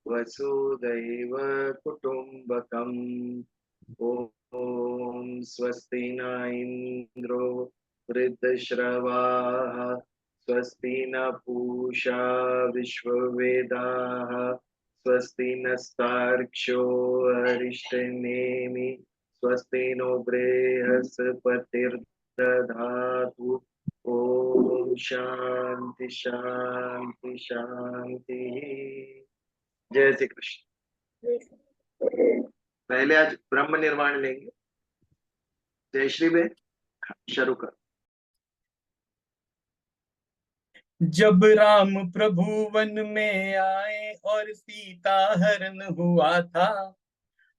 वसुदैव कुटुम्बकम्। ॐ स्वस्ति न इन्द्रो वृद्धश्रवाः, स्वस्ति न पूषा विश्ववेदाः, स्वस्ति नस्तार्क्ष्यो अरिष्टनेमि, स्वस्ति नो बृहस्पतिर्दधातु। ओम शांति शांति शांति। जय श्री कृष्ण। पहले आज ब्रह्म निर्वाण लेंगे। जय श्री बे, शुरू कर। जब राम प्रभु वन में आए और सीता हरण हुआ था,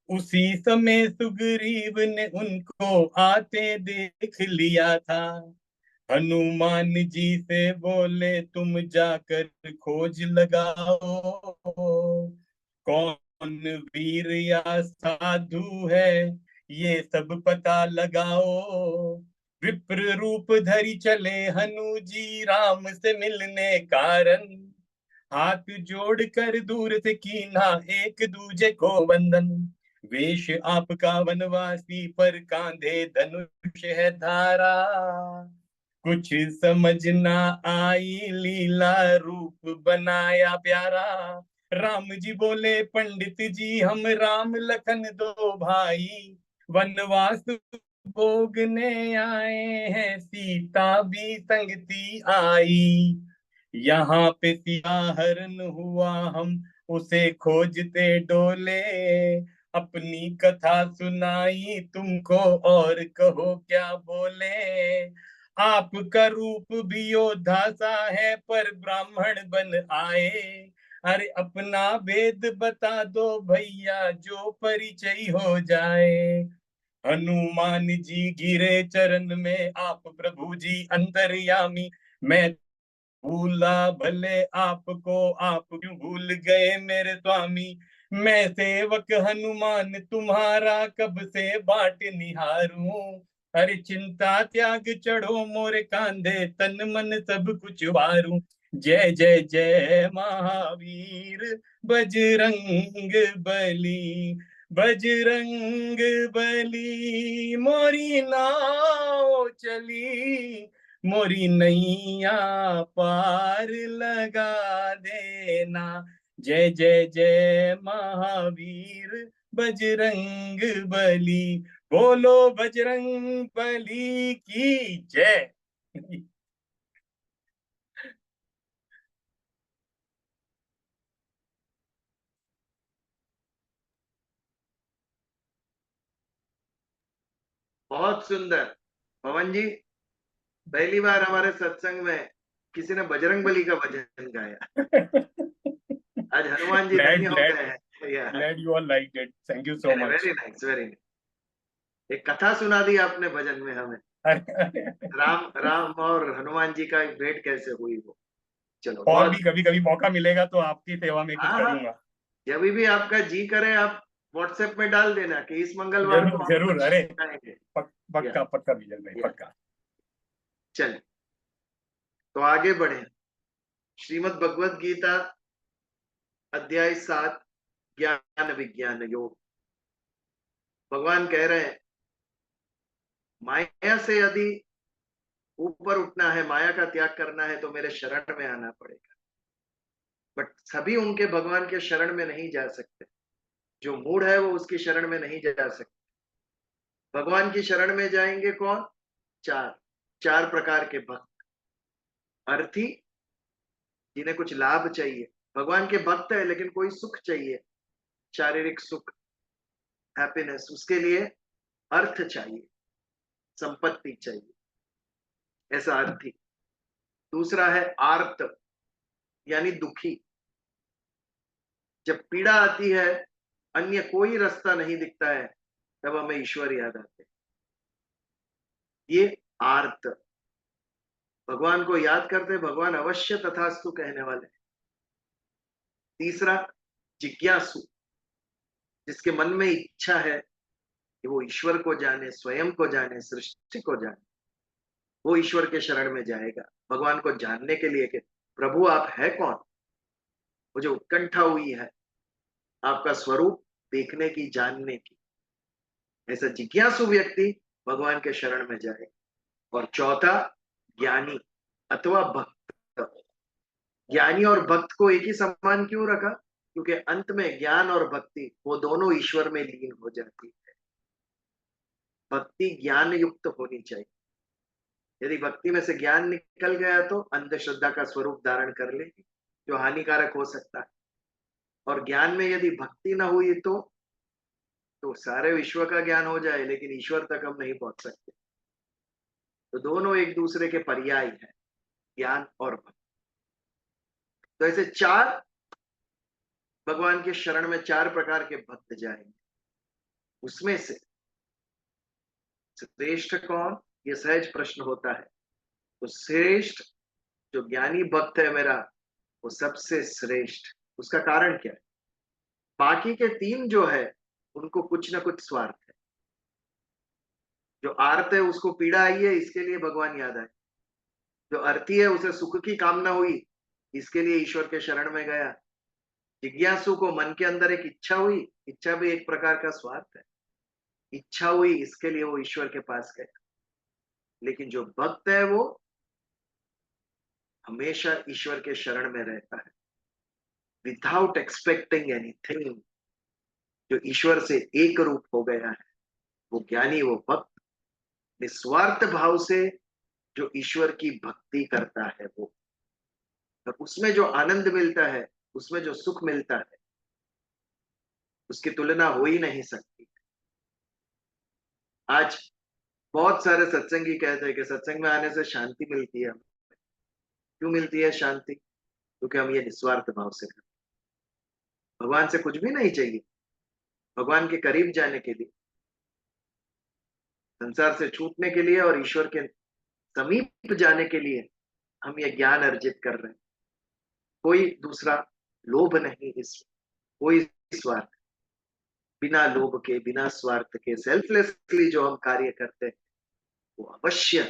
उसी समय सुग्रीव ने उनको आते देख लिया था। हनुमान जी से बोले तुम जाकर खोज लगाओ, कौन वीर या साधु है ये सब पता लगाओ। विप्र रूप धरि चले हनु जी राम से मिलने कारण, हाथ जोड़ कर दूर से कीन्हा एक दूजे को वंदन। वेश आपका वनवासी पर कांधे धनुष है धारा, कुछ समझ ना आई लीला रूप बनाया प्यारा। राम जी बोले पंडित जी हम राम लखन दो भाई, वनवास भोगने आए हैं सीता भी संगती आई। यहाँ पे सिया हरण हुआ हम उसे खोजते डोले, अपनी कथा सुनाई तुमको और कहो क्या बोले। आपका रूप भी योद्धा सा है पर ब्राह्मण बन आए, अरे अपना भेद बता दो भैया जो परिचय हो जाए। हनुमान जी गिरे चरण में आप प्रभु जी अंतर्यामी, मैं भूला भले आपको आप क्यों भूल गए मेरे स्वामी। मैं सेवक हनुमान तुम्हारा कब से बाट निहारूं, अरे चिंता त्याग चढ़ो मोरे कांधे तन मन सब कुछ वारूं। जय जय जय महावीर बजरंग बली, बजरंग बली मोरी नाव चली, मोरी नैया पार लगा देना। जय जय जय महावीर बजरंग बली, बोलो बजरंग बली की जय। बहुत सुंदर। पवन जी, पहली बार हमारे सत्संग में किसी ने बजरंग बली का भजन गाया। आज हनुमान जी धन्य हो गए हैं। Glad you all liked it. Thank you so much. Very nice, very nice. एक कथा सुना दी आपने भजन में हमें। राम राम और हनुमान जी का एक भेंट कैसे हुई वो। चलो, और बहुत। भी कभी कभी मौका मिलेगा तो आपकी सेवा में कुछ हाँ हाँ, करूंगा। जब भी आपका जी करे आप व्हाट्सएप में डाल देना कि इस मंगलवार को जरूर हम जरूर, कुछ अरे सिखाएंगे। पक्का पक्का विजय भाई, पक्का। चलिए, तो आगे बढ़े। श्रीमद् भगवत गीता अध्याय 7, ज्ञान विज्ञान योग। भगवान कह रहे हैं माया से यदि ऊपर उठना है, माया का त्याग करना है तो मेरे शरण में आना पड़ेगा। बट सभी उनके भगवान के शरण में नहीं जा सकते। जो मूड है वो उसकी शरण में नहीं जा सकते। भगवान की शरण में जाएंगे कौन? चार चार प्रकार के भक्त। अर्थी, जिन्हें कुछ लाभ चाहिए। भगवान के भक्त है लेकिन कोई सुख चाहिए, शारीरिक सुख, हैप्पीनेस, उसके लिए अर्थ चाहिए, संपत्ति चाहिए, ऐसा अर्थी। दूसरा है आर्त, यानी दुखी। जब पीड़ा आती है, अन्य कोई रास्ता नहीं दिखता है, तब हमें ईश्वर याद आते हैं। ये आर्त। भगवान को याद करते भगवान अवश्य तथास्तु कहने वाले। तीसरा जिज्ञासु, जिसके मन में इच्छा है कि वो ईश्वर को जाने, स्वयं को जाने, सृष्टि को जाने, वो ईश्वर के शरण में जाएगा। भगवान को जानने के लिए के प्रभु आप है कौन, मुझे उत्कंठा हुई है आपका स्वरूप देखने की, जानने की। ऐसा जिज्ञासु व्यक्ति भगवान के शरण में जाए। और चौथा, ज्ञानी अथवा भक्त। ज्ञानी और भक्त को एक ही समान क्यों रखा? क्योंकि अंत में ज्ञान और भक्ति वो दोनों ईश्वर में लीन हो जाती है। भक्ति ज्ञान युक्त होनी चाहिए। यदि भक्ति में से ज्ञान निकल गया तो अंधश्रद्धा का स्वरूप धारण कर लेगी, जो हानिकारक हो सकता है। और ज्ञान में यदि भक्ति ना हुई तो सारे विश्व का ज्ञान हो जाए लेकिन ईश्वर तक हम नहीं पहुंच सकते। तो दोनों एक दूसरे के पर्याय हैं, ज्ञान और भक्ति। तो ऐसे चार, भगवान के शरण में चार प्रकार के भक्त जाएंगे। उसमें से श्रेष्ठ कौन, ये सहज प्रश्न होता है। तो श्रेष्ठ जो ज्ञानी भक्त है मेरा, वो सबसे श्रेष्ठ। उसका कारण क्या है? बाकी के तीन जो है उनको कुछ ना कुछ स्वार्थ है। जो आर्त है उसको पीड़ा आई है, इसके लिए भगवान याद आए। जो अर्थी है उसे सुख की कामना हुई, इसके लिए ईश्वर के शरण में गया। जिज्ञासु को मन के अंदर एक इच्छा हुई, इच्छा भी एक प्रकार का स्वार्थ है। इच्छा हुई, इसके लिए वो ईश्वर के पास गया। लेकिन जो भक्त है वो हमेशा ईश्वर के शरण में रहता है, विदाउट एक्सपेक्टिंग एनीथिंग। जो ईश्वर से एक रूप हो गया है, वो ज्ञानी, वो भक्त निस्वार्थ भाव से जो ईश्वर की भक्ति करता है वो, और उसमें जो आनंद मिलता है, उसमें जो सुख मिलता है, उसकी तुलना हो ही नहीं सकती। आज बहुत सारे सत्संगी कहते हैं कि सत्संग में आने से शांति मिलती है हमें। क्यों मिलती है शांति? क्योंकि हम ये निस्वार्थ भाव से करते हैं। भगवान से कुछ भी नहीं चाहिए, भगवान के करीब जाने के लिए, संसार से छूटने के लिए और ईश्वर के समीप जाने के लिए हम ये ज्ञान अर्जित कर रहे हैं। कोई दूसरा लोभ नहीं, इसमें कोई स्वार्थ, बिना लोभ के, बिना स्वार्थ के, सेल्फलेसली जो हम कार्य करते हैं वो अवश्य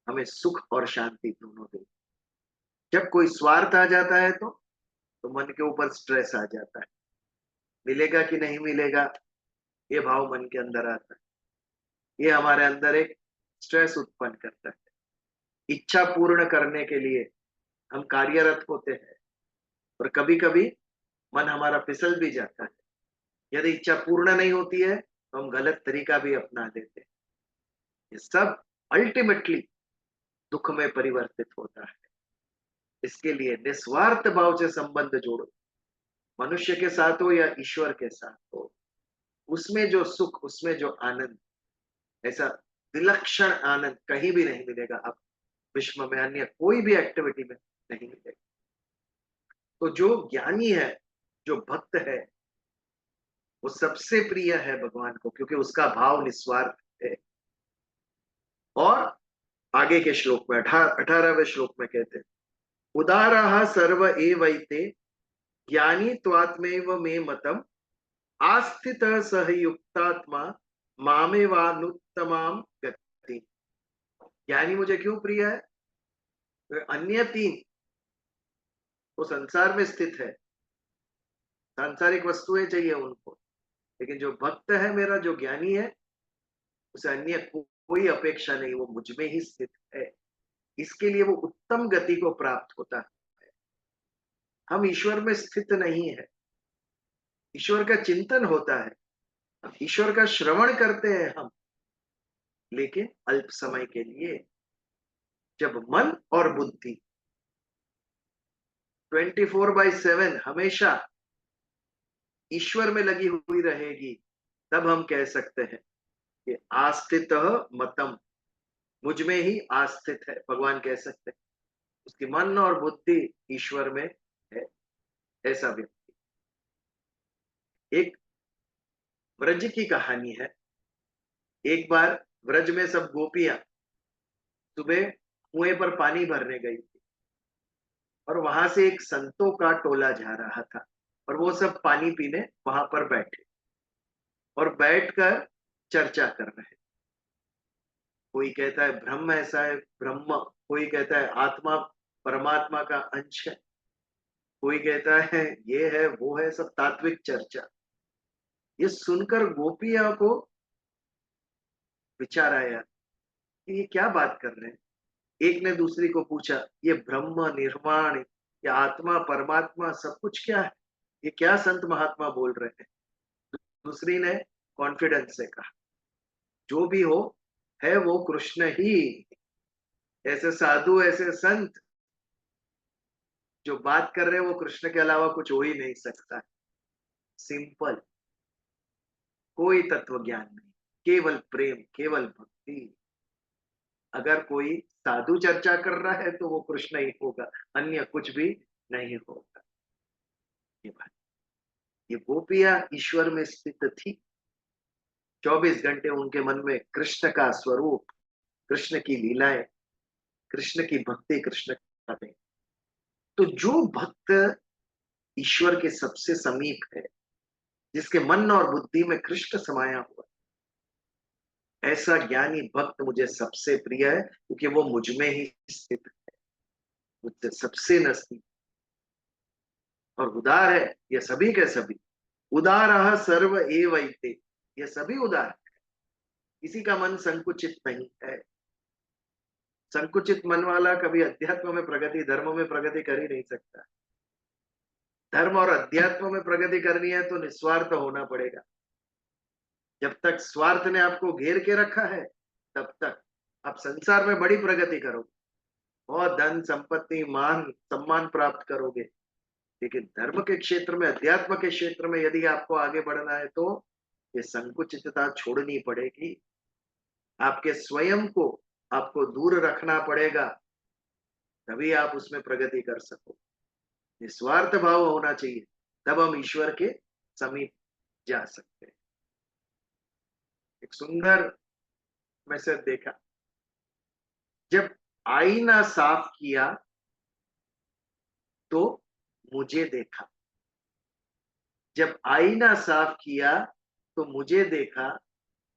हमें सुख और शांति दोनों दे। जब कोई स्वार्थ आ जाता है तो मन के ऊपर स्ट्रेस आ जाता है, मिलेगा कि नहीं मिलेगा, ये भाव मन के अंदर आता है। ये हमारे अंदर एक स्ट्रेस उत्पन्न करता है। इच्छा पूर्ण करने के लिए हम कार्यरत होते हैं और कभी कभी मन हमारा फिसल भी जाता है। यदि इच्छा पूर्ण नहीं होती है तो हम गलत तरीका भी अपना लेते हैं। ये सब अल्टीमेटली दुख में परिवर्तित होता है। इसके लिए निस्वार्थ भाव से संबंध जोड़ो, मनुष्य के साथ हो या ईश्वर के साथ हो। उसमें जो सुख, उसमें जो आनंद, ऐसा विलक्षण आनंद कहीं भी नहीं मिलेगा। अब विश्व में अन्य कोई भी एक्टिविटी में नहीं मिलेगा। तो जो ज्ञानी है, जो भक्त है, वो सबसे प्रिय है भगवान को, क्योंकि उसका भाव निस्वार्थ है। और आगे के श्लोक में 18वें श्लोक में कहते हैं, उदारः सर्व एवैते ज्ञानी त्वात्मैव मे मतम आस्थित सहयुक्तात्मा मामेवानुत्तमाम गति। ज्ञानी मुझे क्यों प्रिय है? तो अन्य तीन वो संसार में स्थित है, सांसारिक वस्तुएं चाहिए उनको। लेकिन जो भक्त है मेरा, जो ज्ञानी है, उसे अन्य कोई अपेक्षा नहीं, वो मुझ में ही स्थित है। इसके लिए वो उत्तम गति को प्राप्त होता है। हम ईश्वर में स्थित नहीं है, ईश्वर का चिंतन होता है, ईश्वर का श्रवण करते हैं हम, लेकिन अल्प समय के लिए। जब मन और बुद्धि 24/7 हमेशा ईश्वर में लगी हुई रहेगी, तब हम कह सकते हैं कि आस्थित मतम, मुझ में ही आस्थित है, भगवान कह सकते हैं। उसकी मन और बुद्धि ईश्वर में है, ऐसा व्यक्ति। एक व्रज की कहानी है। एक बार व्रज में सब गोपियां सुबह कुएं पर पानी भरने गई थी और वहां से एक संतों का टोला जा रहा था और वो सब पानी पीने वहां पर बैठे और बैठकर चर्चा कर रहे। कोई कहता है ब्रह्म ऐसा है, ब्रह्म, कोई कहता है आत्मा परमात्मा का अंश है, कोई कहता है ये है वो है, सब तात्विक चर्चा। ये सुनकर गोपियां को विचार आया कि ये क्या बात कर रहे हैं। एक ने दूसरी को पूछा, ये ब्रह्म निर्वाण, ये आत्मा परमात्मा सब कुछ क्या है, ये क्या संत महात्मा बोल रहे हैं। दूसरी ने कॉन्फिडेंस से कहा, जो भी हो है वो कृष्ण ही। ऐसे साधु ऐसे संत जो बात कर रहे हैं वो कृष्ण के अलावा कुछ हो ही नहीं सकता। सिंपल, कोई तत्व ज्ञान नहीं, केवल प्रेम, केवल भक्ति। अगर कोई साधु चर्चा कर रहा है तो वो कृष्ण ही होगा, अन्य कुछ भी नहीं होगा। ये बात, ये गोपियां ईश्वर में स्थित थी। 24 घंटे उनके मन में कृष्ण का स्वरूप, कृष्ण की लीलाएं, कृष्ण की भक्ति, कृष्ण का प्रेम। तो जो भक्त ईश्वर के सबसे समीप है, जिसके मन और बुद्धि में कृष्ण समाया हुआ, ऐसा ज्ञानी भक्त मुझे सबसे प्रिय है, क्योंकि वो मुझ में ही स्थित है, मुझसे सबसे नजदीक और उदार है। ये सभी के सभी उदार सर्व एवैते, ये सभी उदार है, किसी का मन संकुचित नहीं है। संकुचित मन वाला कभी अध्यात्म में प्रगति, धर्म में प्रगति कर ही नहीं सकता। धर्म और अध्यात्म में प्रगति करनी है तो निस्वार्थ होना पड़ेगा। जब तक स्वार्थ ने आपको घेर के रखा है, तब तक आप संसार में बड़ी प्रगति करोगे, बहुत धन संपत्ति मान सम्मान प्राप्त करोगे, लेकिन धर्म के क्षेत्र में, अध्यात्म के क्षेत्र में यदि आपको आगे बढ़ना है तो ये संकुचितता छोड़नी पड़ेगी। आपके स्वयं को आपको दूर रखना पड़ेगा, तभी आप उसमें प्रगति कर सको। निस्वार्थ भाव होना चाहिए, तब हम ईश्वर के समीप जा सकते हैं। एक सुंदर मैसेज देखा, जब आईना साफ किया तो मुझे देखा। जब आईना साफ किया तो मुझे देखा,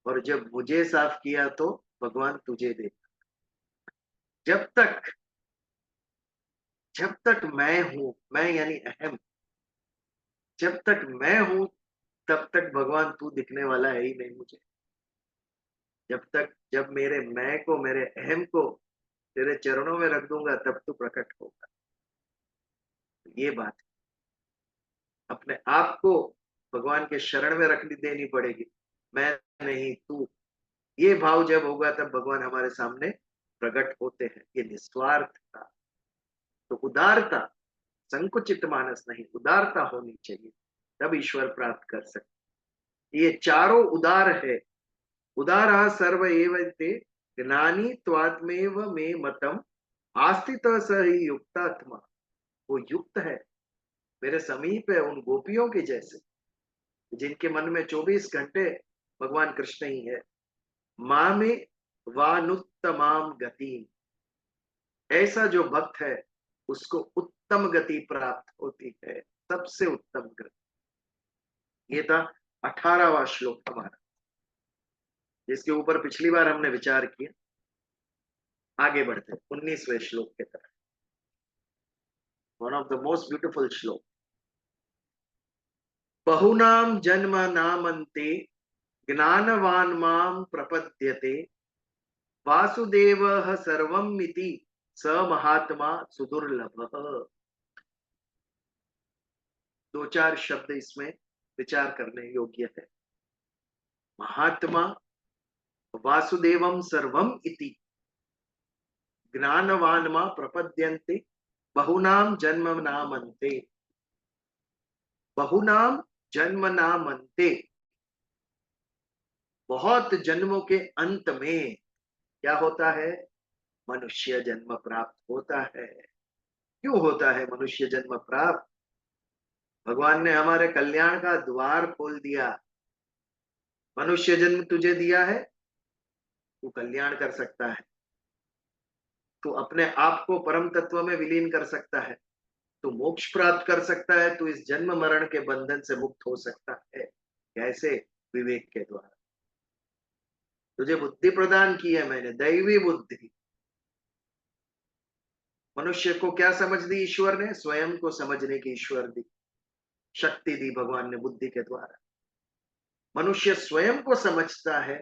और जब मुझे साफ किया तो भगवान तुझे देखा। जब तक जब तक मैं हूं, मैं यानी अहम, जब तक मैं हूं तब तक भगवान तू दिखने वाला है ही नहीं मुझे। जब मेरे मैं को, मेरे अहम को तेरे चरणों में रख दूंगा, तब तू प्रकट होगा। ये बात है, अपने आप को भगवान के शरण में रख देनी पड़ेगी। मैं नहीं तू, ये भाव जब होगा तब भगवान हमारे सामने प्रकट होते हैं। ये निस्वार्थता, तो उदारता, संकुचित मानस नहीं, उदारता होनी चाहिए, तब ईश्वर प्राप्त कर सकते। ये चारों उदार है। उदारा सर्व एवते ज्ञानी त्वात्मेव मे मतम आस्थित स ही युक्तात्मा। वो युक्त है, मेरे समीप है, उन गोपियों के जैसे, जिनके मन में 24 घंटे भगवान कृष्ण ही है। माँ में वानुत्तमाम गति, ऐसा जो भक्त है उसको उत्तम गति प्राप्त होती है, सबसे उत्तम गति। ये था 18वां श्लोक हमारा, जिसके ऊपर पिछली बार हमने विचार किया। आगे बढ़ते 19वें श्लोक की तरफ। One of the most beautiful श्लोक। बहुनाम जन्म नामन्ते ज्ञानवान माम प्रपद्यते वासुदेवः सर्वमिति स महात्मा सुदुर्लभ। दो चार शब्द इसमें विचार करने योग्य है। महात्मा, वासुदेवम सर्वम इति, ज्ञानवान मा प्रपद्यन्ते, बहुनाम जन्म नामन्ते। बहुनाम जन्म नामन्ते, बहुत जन्मों के अंत में क्या होता है? मनुष्य जन्म प्राप्त होता है। क्यों होता है मनुष्य जन्म प्राप्त? भगवान ने हमारे कल्याण का द्वार खोल दिया। मनुष्य जन्म तुझे दिया है, तू कल्याण कर सकता है, तू अपने आप को परम तत्व में विलीन कर सकता है, तू मोक्ष प्राप्त कर सकता है, तू इस जन्म मरण के बंधन से मुक्त हो सकता है। कैसे? विवेक के द्वारा। तुझे बुद्धि प्रदान की है मैंने, दैवी बुद्धि। मनुष्य को क्या समझ दी ईश्वर ने? स्वयं को समझने की ईश्वर दी, शक्ति दी भगवान ने बुद्धि के द्वारा। मनुष्य स्वयं को समझता है,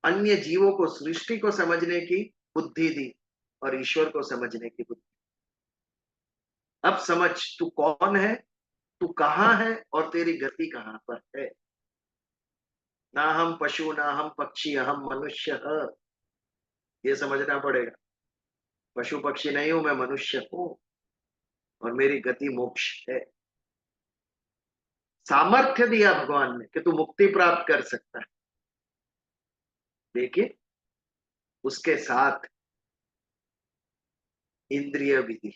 अन्य जीवों को, सृष्टि को समझने की बुद्धि दी और ईश्वर को समझने की बुद्धि। अब समझ तू कौन है, तू कहां है और तेरी गति कहां पर है। ना हम पशु, ना हम पक्षी, हम मनुष्य है, ये समझना पड़ेगा। पशु पक्षी नहीं हूं मैं, मनुष्य हूं और मेरी गति मोक्ष है। सामर्थ्य दिया भगवान ने कि तू मुक्ति प्राप्त कर सकता है, लेकिन उसके साथ इंद्रिय भी दी,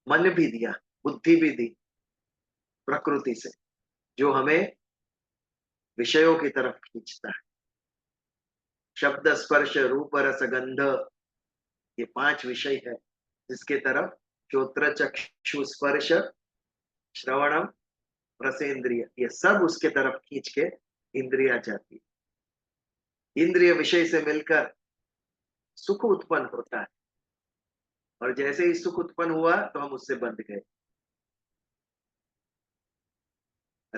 मन भी दिया, बुद्धि भी दी प्रकृति से, जो हमें विषयों की तरफ खींचता है। शब्द, स्पर्श, रूप, रस, गंध, ये 5 विषय है जिसके तरफ श्रोत्र, चक्षु, स्पर्श, श्रवणम, रसेंद्रिय, ये सब उसके तरफ खींच के इंद्रिया जाती है। इंद्रिय विषय से मिलकर सुख उत्पन्न होता है और जैसे ही सुख उत्पन्न हुआ तो हम उससे बंध गए।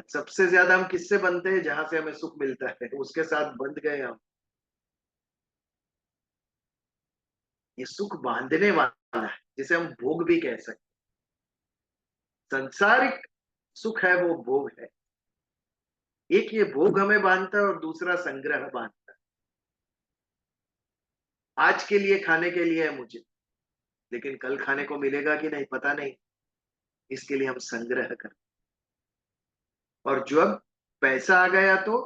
सबसे ज्यादा हम किससे बनते हैं? जहां से हमें सुख मिलता है उसके साथ बंध गए हम। ये सुख बांधने वाला है, जिसे हम भोग भी कह सकते। संसारिक सुख है वो भोग है। एक ये भोग हमें बांधता है और दूसरा संग्रह बांधता है। आज के लिए खाने के लिए है मुझे, लेकिन कल खाने को मिलेगा कि नहीं पता नहीं, इसके लिए हम संग्रह करते। और जब पैसा आ गया तो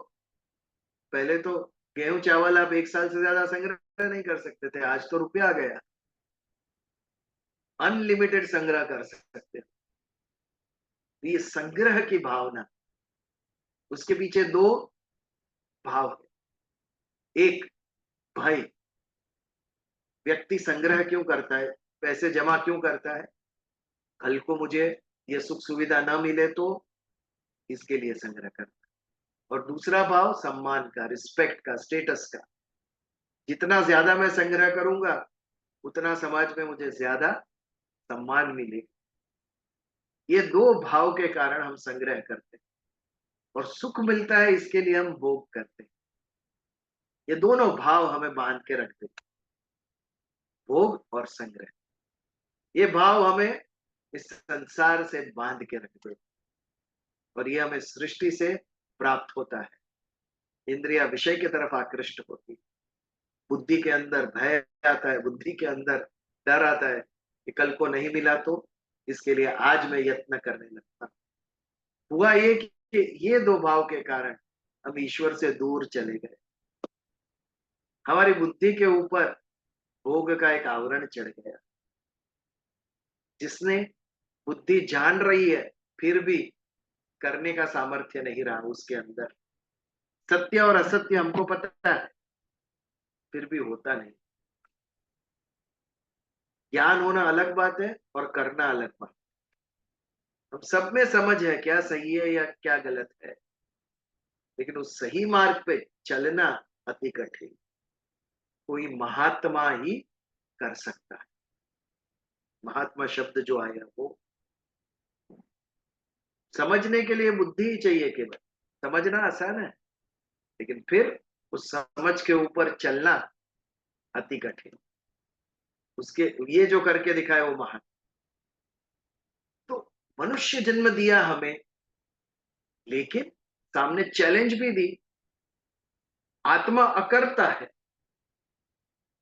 पहले तो गेहूं चावल आप 1 साल से ज्यादा संग्रह नहीं कर सकते थे, आज तो रुपया आ गया, अनलिमिटेड संग्रह कर सकते हैं। ये संग्रह की भावना, उसके पीछे 2 भाव है। एक, भय। व्यक्ति संग्रह क्यों करता है, पैसे जमा क्यों करता है? कल को मुझे ये सुख सुविधा ना मिले तो, इसके लिए संग्रह करता है। और दूसरा भाव सम्मान का, रिस्पेक्ट का, स्टेटस का। जितना ज्यादा मैं संग्रह करूंगा उतना समाज में मुझे ज्यादा सम्मान मिलेगा। ये 2 भाव के कारण हम संग्रह करते हैं और सुख मिलता है इसके लिए हम भोग करते हैं। ये दोनों भाव हमें बांध के रखते हैं, भोग और संग्रह। ये भाव हमें इस संसार से बांध के रखते हैं और ये हमें सृष्टि से प्राप्त होता है। इंद्रिया विषय की तरफ आकृष्ट होती है, बुद्धि के अंदर भय आता है, बुद्धि के अंदर डर आता है कि कल को नहीं मिला तो, इसके लिए आज मैं यत्न करने लगता। हुआ ये कि ये 2 भाव के कारण हम ईश्वर से दूर चले गए। हमारी बुद्धि के ऊपर भोग का एक आवरण चढ़ गया, जिसने बुद्धि जान रही है फिर भी करने का सामर्थ्य नहीं रहा उसके अंदर। सत्य और असत्य हमको पता है, फिर भी होता नहीं। ज्ञान होना अलग बात है और करना अलग बात। हम सब में समझ है क्या सही है या क्या गलत है, लेकिन उस सही मार्ग पे चलना अति कठिन। कोई महात्मा ही कर सकता है। महात्मा शब्द जो आया वो समझने के लिए बुद्धि ही चाहिए केवल। समझना आसान है, लेकिन फिर उस समझ के ऊपर चलना अति कठिन। उसके ये जो करके दिखाए वो महान। तो मनुष्य जन्म दिया हमें, लेकिन सामने चैलेंज भी दी। आत्मा अकर्ता है।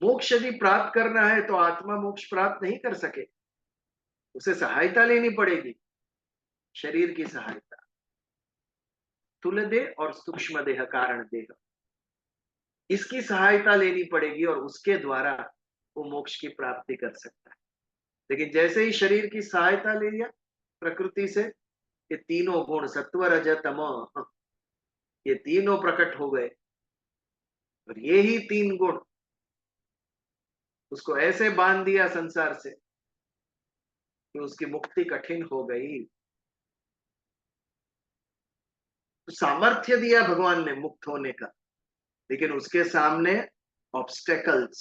मोक्ष यदि प्राप्त करना है तो आत्मा मोक्ष प्राप्त नहीं कर सके, उसे सहायता लेनी पड़ेगी, शरीर की सहायता। स्थूल देह और सूक्ष्म देह, कारण देह, इसकी सहायता लेनी पड़ेगी और उसके द्वारा वो मोक्ष की प्राप्ति कर सकता है। लेकिन जैसे ही शरीर की सहायता ले लिया प्रकृति से, ये तीनों गुण सत्व रज तम, ये तीनों प्रकट हो गए और ये ही 3 गुण उसको ऐसे बांध दिया संसार से कि उसकी मुक्ति कठिन हो गई। तो सामर्थ्य दिया भगवान ने मुक्त होने का, लेकिन उसके सामने ऑब्स्टेकल्स,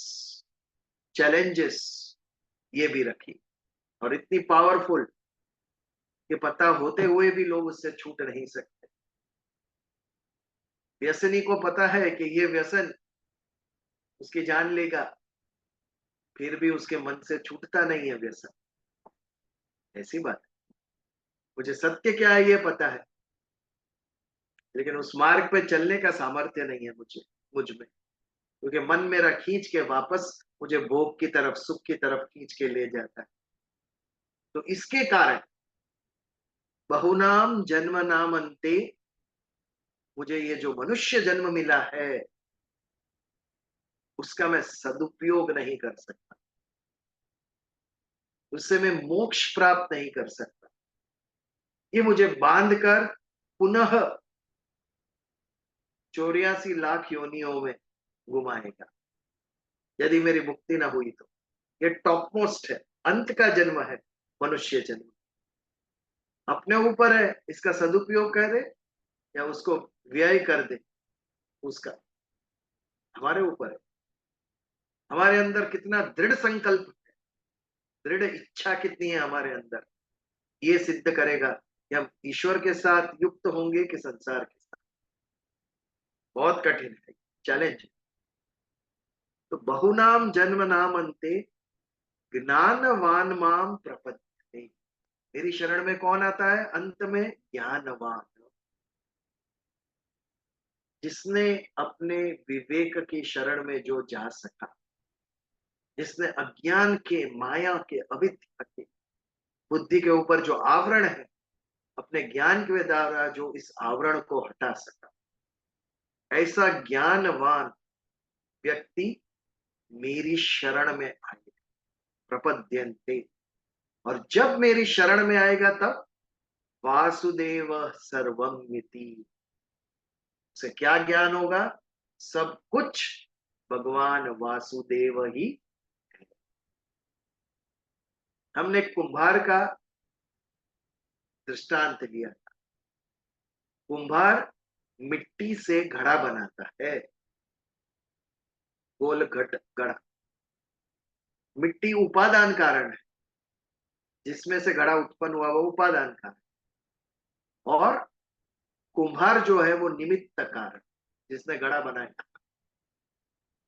चैलेंजेस, ये भी रखी, और इतनी पावरफुल कि पता होते हुए भी लोग उससे छूट नहीं सकते। व्यसनी को पता है कि ये व्यसन उसकी जान लेगा, फिर भी उसके मन से छूटता नहीं है व्यसन। ऐसी बात है। मुझे सत्य क्या है ये पता है, लेकिन उस मार्ग पे चलने का सामर्थ्य नहीं है मुझ में, क्योंकि मन मेरा खींच के वापस मुझे भोग की तरफ, सुख की तरफ खींच के ले जाता है। तो इसके कारण बहुनाम जन्म नाम अंते, मुझे ये जो मनुष्य जन्म मिला है उसका मैं सदुपयोग नहीं कर सकता, उससे मैं मोक्ष प्राप्त नहीं कर सकता। ये मुझे बांधकर पुनः 84 लाख योनियों में घुमाएगा, यदि मेरी मुक्ति ना हुई तो। ये टॉप मोस्ट है, अंत का जन्म है मनुष्य जन्म। अपने ऊपर है इसका सदुपयोग कर दे या उसको व्यय कर दे, उसका हमारे ऊपर है। हमारे अंदर कितना दृढ़ संकल्प है, दृढ़ इच्छा कितनी है हमारे अंदर, ये सिद्ध करेगा कि हम ईश्वर के साथ युक्त होंगे कि संसार के साथ। बहुत कठिन है, चैलेंज। तो बहुनाम जन्म नाम अंते ज्ञानवान माम प्रपद्यते, मेरी शरण में कौन आता है अंत में? ज्ञानवान, जिसने अपने विवेक की शरण में जो जा सका, जिसने अज्ञान के, माया के, अविद्या के, बुद्धि के ऊपर जो आवरण है, अपने ज्ञान के द्वारा जो इस आवरण को हटा सका, ऐसा ज्ञानवान व्यक्ति मेरी शरण में आए, प्रपद्यन्ते। और जब मेरी शरण में आएगा तब वासुदेव सर्वमिति, उसे क्या ज्ञान होगा? सब कुछ भगवान वासुदेव ही है। हमने कुंभार का दृष्टांत लिया था। कुंभार मिट्टी से घड़ा बनाता है, गोल घड़ा। मिट्टी उपादान कारण है, जिसमें से घड़ा उत्पन्न हुआ वो उपादान कारण, और कुंभार जो है वो निमित्त कारण, जिसने घड़ा बनाया।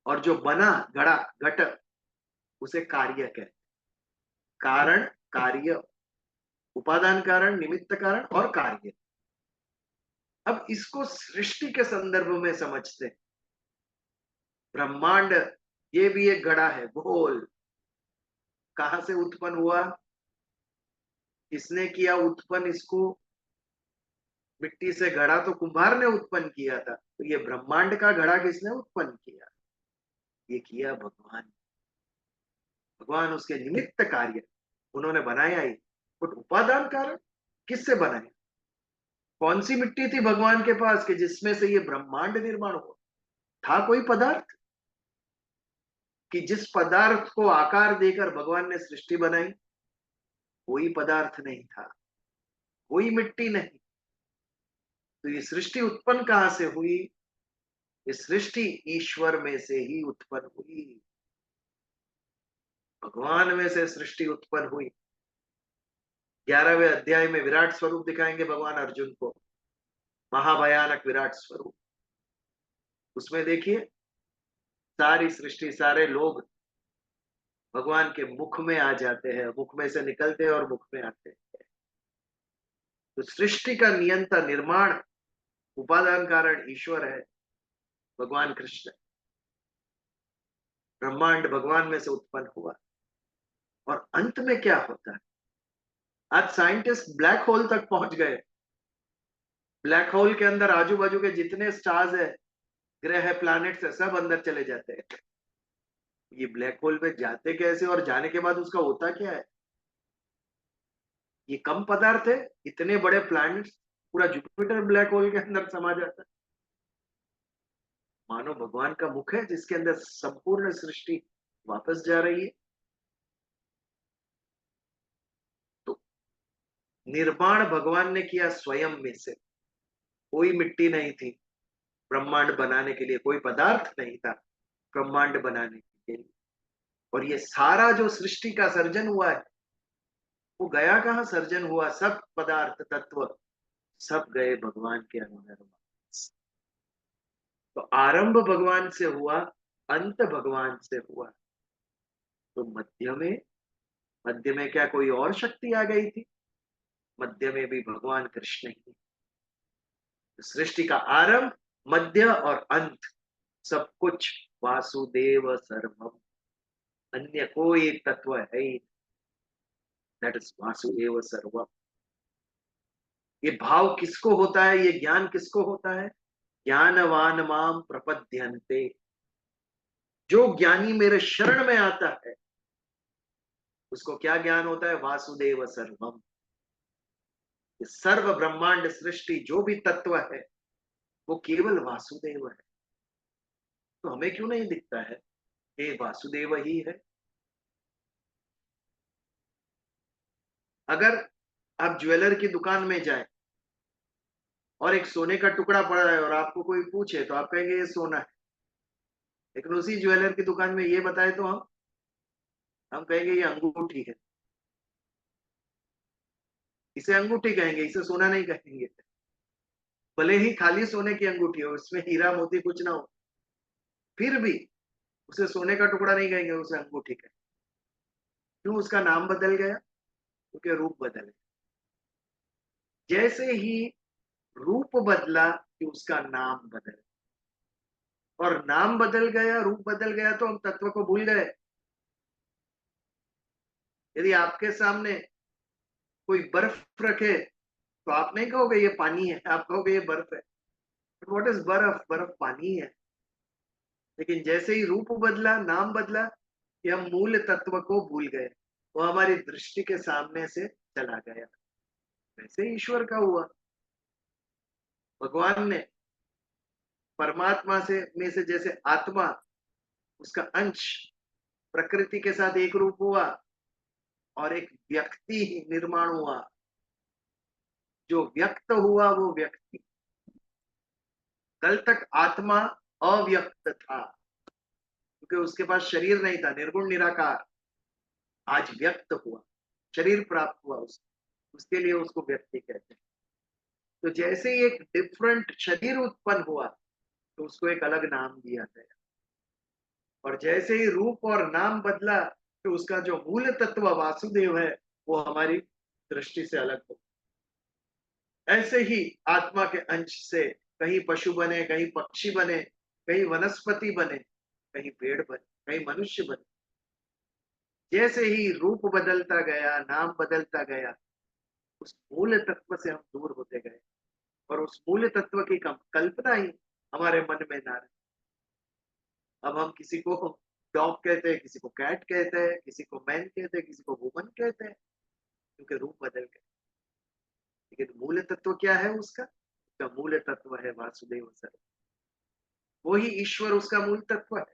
और जो बना घड़ा, घट, उसे कार्य कहते। कारण, कार्य, उपादान कारण, निमित्त कारण और कार्य। अब इसको सृष्टि के संदर्भ में समझते। ब्रह्मांड ये भी एक घड़ा है, गोल। कहां से उत्पन्न हुआ? किसने किया उत्पन्न इसको? मिट्टी से घड़ा तो कुंभार ने उत्पन्न किया था, तो ये ब्रह्मांड का घड़ा किसने उत्पन्न किया? ये किया भगवान। भगवान उसके निमित्त कार्य, उन्होंने बनाया ही। बट उपादान कारण किससे बनाया? कौन सी मिट्टी थी भगवान के पास कि जिसमें से ये ब्रह्मांड निर्माण हुआ? था कोई पदार्थ कि जिस पदार्थ को आकार देकर भगवान ने सृष्टि बनाई? कोई पदार्थ नहीं था, कोई मिट्टी नहीं। तो ये सृष्टि उत्पन्न कहां से हुई? ये सृष्टि ईश्वर में से ही उत्पन्न हुई, भगवान में से सृष्टि उत्पन्न हुई। 11वें अध्याय में विराट स्वरूप दिखाएंगे भगवान अर्जुन को, महाभयानक विराट स्वरूप। उसमें देखिए सारी सृष्टि, सारे लोग भगवान के मुख में आ जाते हैं, मुख में से निकलते हैं और मुख में आते हैं। तो सृष्टि का नियंता, निर्माण, उपादान कारण ईश्वर है, भगवान कृष्ण। ब्रह्मांड भगवान में से उत्पन्न हुआ। और अंत में क्या होता है? आज साइंटिस्ट ब्लैक होल तक पहुंच गए। ब्लैक होल के अंदर आजू बाजू के जितने स्टार्स है, ग्रह है, प्लैनेट्स है, सब अंदर चले जाते हैं। ये ब्लैक होल में जाते कैसे और जाने के बाद उसका होता क्या है? ये कम पदार्थ है, इतने बड़े प्लैनेट्स, पूरा जुपिटर ब्लैक होल के अंदर समा जाता है। मानो भगवान का मुख है जिसके अंदर संपूर्ण सृष्टि वापस जा रही है। तो निर्माण भगवान ने किया स्वयं में से, कोई मिट्टी नहीं थी ब्रह्मांड बनाने के लिए, कोई पदार्थ नहीं था ब्रह्मांड बनाने के लिए। और ये सारा जो सृष्टि का सर्जन हुआ है वो गया कहाँ सर्जन हुआ? सब पदार्थ तत्व सब गए भगवान के अंदर। तो आरंभ भगवान से हुआ, अंत भगवान से हुआ। तो मध्य में क्या कोई और शक्ति आ गई थी? मध्य में भी भगवान कृष्ण ही। सृष्टि का आरंभ, मध्य और अंत सब कुछ वासुदेव सर्वम, अन्य कोई एक तत्व है ही, दैट इज वासुदेव सर्वम। ये भाव किसको होता है? ये ज्ञान किसको होता है? ज्ञानवान माम प्रपद्यन्ते, जो ज्ञानी मेरे शरण में आता है उसको क्या ज्ञान होता है? वासुदेव सर्वम। सर्व ब्रह्मांड सृष्टि जो भी तत्व है वो केवल वासुदेव है। तो हमें क्यों नहीं दिखता है ये वासुदेव ही है? अगर आप ज्वेलर की दुकान में जाए और एक सोने का टुकड़ा पड़ा है और आपको कोई पूछे तो आप कहेंगे ये सोना है, लेकिन उसी ज्वेलर की दुकान में ये बताए तो हम कहेंगे ये अंगूठी है। इसे अंगूठी कहेंगे, इसे सोना नहीं कहेंगे। भले ही खाली सोने की अंगूठी हो, उसमें हीरा मोती कुछ ना हो, फिर भी उसे सोने का टुकड़ा नहीं कहेंगे, उसे अंगूठी कहेंगे। क्यों? उसका नाम बदल गया, क्योंकि रूप बदल गया। जैसे ही रूप बदला कि उसका नाम बदल, और नाम बदल गया, रूप बदल गया, तो हम तत्व को भूल गए। यदि आपके सामने कोई बर्फ रखे तो आप नहीं कहोगे ये पानी है, आप कहोगे ये बर्फ है। व्हाट इज बर्फ? बर्फ पानी है। लेकिन जैसे ही रूप बदला, नाम बदला, कि हम मूल तत्व को भूल गए, वो हमारी दृष्टि के सामने से चला गया। वैसे ईश्वर का हुआ। भगवान ने परमात्मा से जैसे आत्मा, उसका अंश प्रकृति के साथ एक रूप हुआ और एक व्यक्ति निर्माण हुआ। जो व्यक्त हुआ वो व्यक्ति, कल तक आत्मा अव्यक्त था क्योंकि उसके पास शरीर नहीं था, निर्गुण निराकार। आज व्यक्त हुआ, शरीर प्राप्त हुआ उसके लिए उसको व्यक्ति कहते हैं। तो जैसे ही एक डिफरेंट शरीर उत्पन्न हुआ तो उसको एक अलग नाम दिया गया, और जैसे ही रूप और नाम बदला तो उसका जो मूल तत्व वासुदेव है वो हमारी दृष्टि से अलग हो। ऐसे ही आत्मा के अंश से कहीं पशु बने, कहीं पक्षी बने, कहीं वनस्पति बने, कहीं पेड़ बने, कहीं मनुष्य बने। जैसे ही रूप बदलता गया, नाम बदलता गया, उस मूल तत्व से हम दूर होते गए, और उस मूल तत्व की कल्पना ही हमारे मन में ना रही। अब हम किसी को डॉग कहते हैं, किसी को कैट कहते हैं, किसी को मैन कहते हैं, किसी को वुमन कहते हैं, क्योंकि रूप बदल गए। लेकिन मूल तत्व क्या है उसका मूल तत्व है वासुदेव सर्वम। वही ईश्वर उसका मूल तत्व है।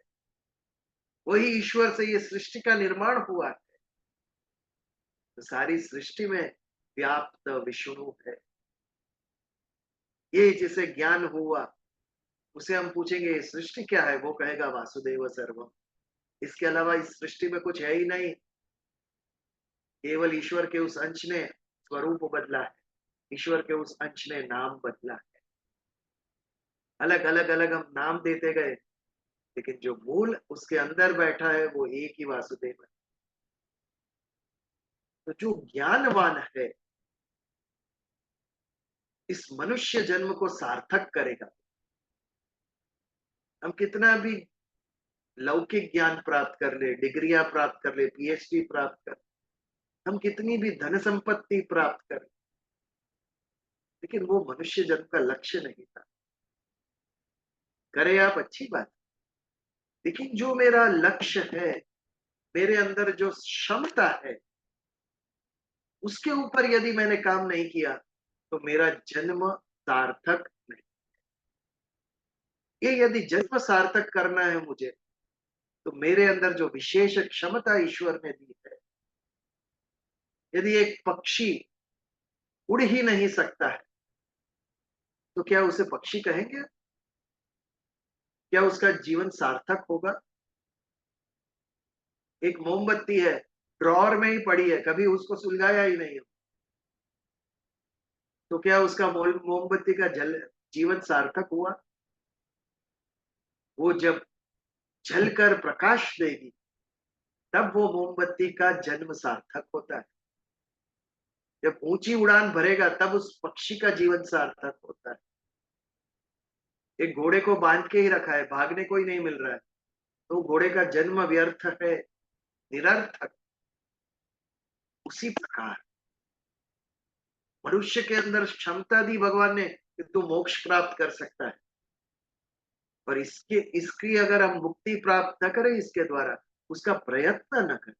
वही ईश्वर से ये सृष्टि का निर्माण हुआ है। तो सारी सृष्टि में व्याप्त विष्णु है। ये जिसे ज्ञान हुआ उसे हम पूछेंगे ये सृष्टि क्या है, वो कहेगा वासुदेव सर्वम। इसके अलावा इस सृष्टि में कुछ है ही नहीं। केवल ईश्वर के उस अंश ने स्वरूप बदला है, ईश्वर के उस अंश ने नाम बदला है। अलग अलग अलग हम नाम देते गए, लेकिन जो मूल उसके अंदर बैठा है वो एक ही वासुदेव है। तो जो ज्ञानवान है इस मनुष्य जन्म को सार्थक करेगा। हम कितना भी लौकिक ज्ञान प्राप्त कर ले, डिग्रियां प्राप्त कर ले, पीएचडी प्राप्त कर, हम कितनी भी धन संपत्ति प्राप्त कर, लेकिन वो मनुष्य जन्म का लक्ष्य नहीं था। करे आप अच्छी बात, लेकिन जो मेरा लक्ष्य है, मेरे अंदर जो क्षमता है, उसके ऊपर यदि मैंने काम नहीं किया तो मेरा जन्म सार्थक नहीं। ये यदि जन्म सार्थक करना है मुझे, तो मेरे अंदर जो विशेष क्षमता ईश्वर ने दी है, यदि एक पक्षी उड़ ही नहीं सकता है तो क्या उसे पक्षी कहेंगे? क्या उसका जीवन सार्थक होगा? एक मोमबत्ती है, ड्रॉअर में ही पड़ी है, कभी उसको सुलगाया ही नहीं हो, तो क्या उसका मोमबत्ती का जल जीवन सार्थक हुआ? वो जब जलकर प्रकाश देगी, तब वो मोमबत्ती का जन्म सार्थक होता है। जब ऊंची उड़ान भरेगा, तब उस पक्षी का जीवन सार्थक होता है। एक घोड़े को बांध के ही रखा है, भागने को ही नहीं मिल रहा है, तो घोड़े का जन्म व्यर्थ है, निरर्थक। उसी प्रकार मनुष्य के अंदर क्षमता दी भगवान ने कि तू मोक्ष प्राप्त कर सकता है, पर इसकी अगर हम मुक्ति प्राप्त न करें इसके द्वारा, उसका प्रयत्न न करें,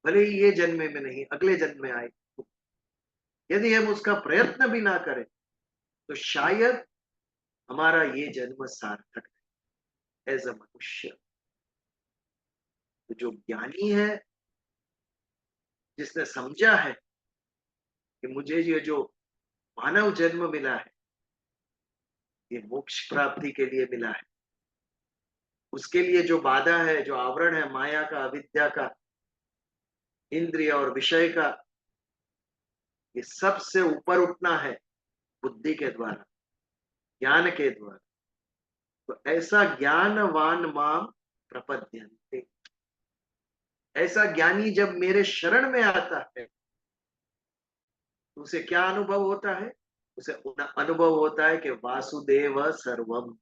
भले ही ये जन्म में नहीं अगले जन्म में आए, यदि हम उसका प्रयत्न भी ना करें, तो शायद हमारा ये जन्म सार्थक है एज अ मनुष्य। तो जो ज्ञानी है, जिसने समझा है कि मुझे ये जो मानव जन्म मिला है, ये मोक्ष प्राप्ति के लिए मिला है, उसके लिए जो बाधा है, जो आवरण है माया का, अविद्या का, इंद्रिय और विषय का, ये सबसे ऊपर उठना है बुद्धि के द्वारा, ज्ञान के द्वारा। तो ऐसा ज्ञानवान माम प्रपद्यन्ते, ऐसा ज्ञानी जब मेरे शरण में आता है, तो उसे क्या अनुभव होता है? उसे अनुभव होता है कि वासुदेव सर्वम,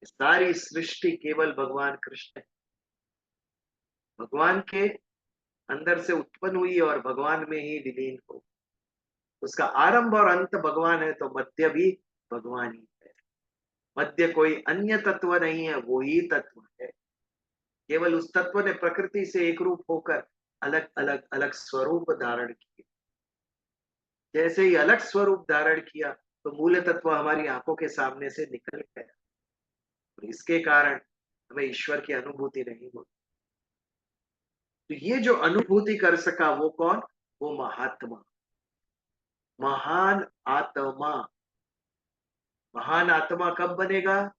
सारी सृष्टि केवल भगवान कृष्ण है, भगवान के अंदर से उत्पन्न हुई और भगवान में ही विलीन हो। उसका आरंभ और अंत भगवान है, तो मध्य भी भगवान ही है। मध्य कोई अन्य तत्व नहीं है, वो ही तत्व है। केवल उस तत्व ने प्रकृति से एक रूप होकर अलग अलग अलग स्वरूप धारण किए। जैसे ही अलग स्वरूप धारण किया, तो मूल तत्व हमारी आंखों के सामने से निकल गया, और इसके कारण हमें ईश्वर की अनुभूति नहीं होती। तो ये जो अनुभूति कर सका वो कौन? वो महात्मा, महान आत्मा। महान आत्मा कब बनेगा?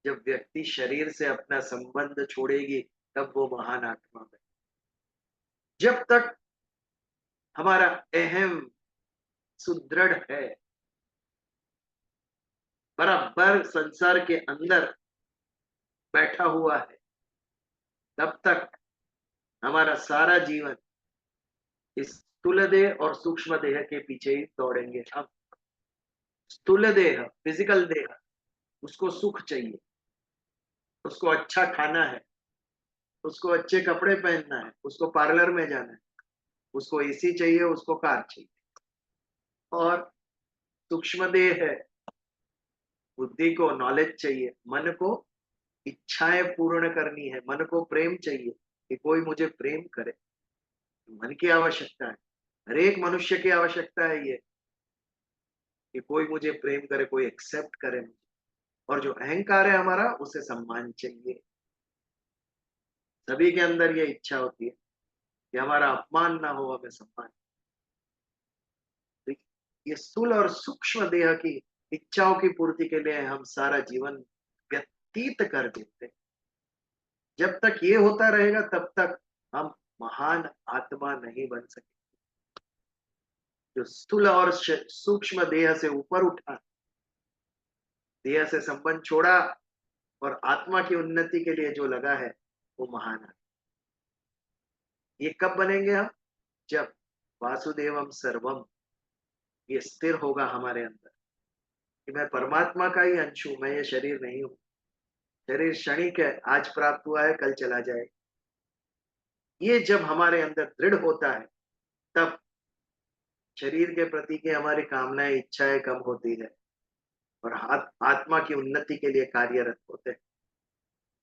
जब व्यक्ति शरीर से अपना संबंध छोड़ेगी, तब वो महान आत्मा बनेगी। जब तक हमारा अहम सुदृढ़ है, बराबर संसार के अंदर बैठा हुआ है, तब तक हमारा सारा जीवन इस स्थूल देह और सूक्ष्म देह के पीछे ही दौड़ेंगे हम। स्थूल देह, फिजिकल देह, उसको सुख चाहिए, उसको अच्छा खाना है, उसको अच्छे कपड़े पहनना है, उसको पार्लर में जाना है, उसको एसी चाहिए, उसको कार चाहिए। और सूक्ष्म देह है, बुद्धि को नॉलेज चाहिए, मन को इच्छाएं पूर्ण करनी है, मन को प्रेम चाहिए कि कोई मुझे प्रेम करे। मन की आवश्यकता है, हर एक मनुष्य की आवश्यकता है ये, कि कोई मुझे प्रेम करे, कोई एक्सेप्ट करे मुझे। और जो अहंकार है हमारा, उसे सम्मान चाहिए। सभी के अंदर ये इच्छा होती है कि हमारा अपमान ना हो, हमें सम्मान। तो ये स्थूल और सूक्ष्म देह की इच्छाओं की पूर्ति के लिए हम सारा जीवन व्यतीत कर देते हैं। जब तक ये होता रहेगा, तब तक हम महान आत्मा नहीं बन सके। जो स्थूल और सूक्ष्म देह से ऊपर उठा, देह से संबंध छोड़ा और आत्मा की उन्नति के लिए जो लगा है, वो महान आत्मा। ये कब बनेंगे हम? जब वासुदेवम सर्वम ये स्थिर होगा हमारे अंदर, कि मैं परमात्मा का ही अंश हूं, मैं ये शरीर नहीं हूं। शरीर क्षणिक है, आज प्राप्त हुआ है, कल चला जाए। ये जब हमारे अंदर दृढ़ होता है, तब शरीर के प्रति की हमारी कामनाएं, इच्छाएं कम होती है, और आत्मा की उन्नति के लिए कार्यरत होते हैं।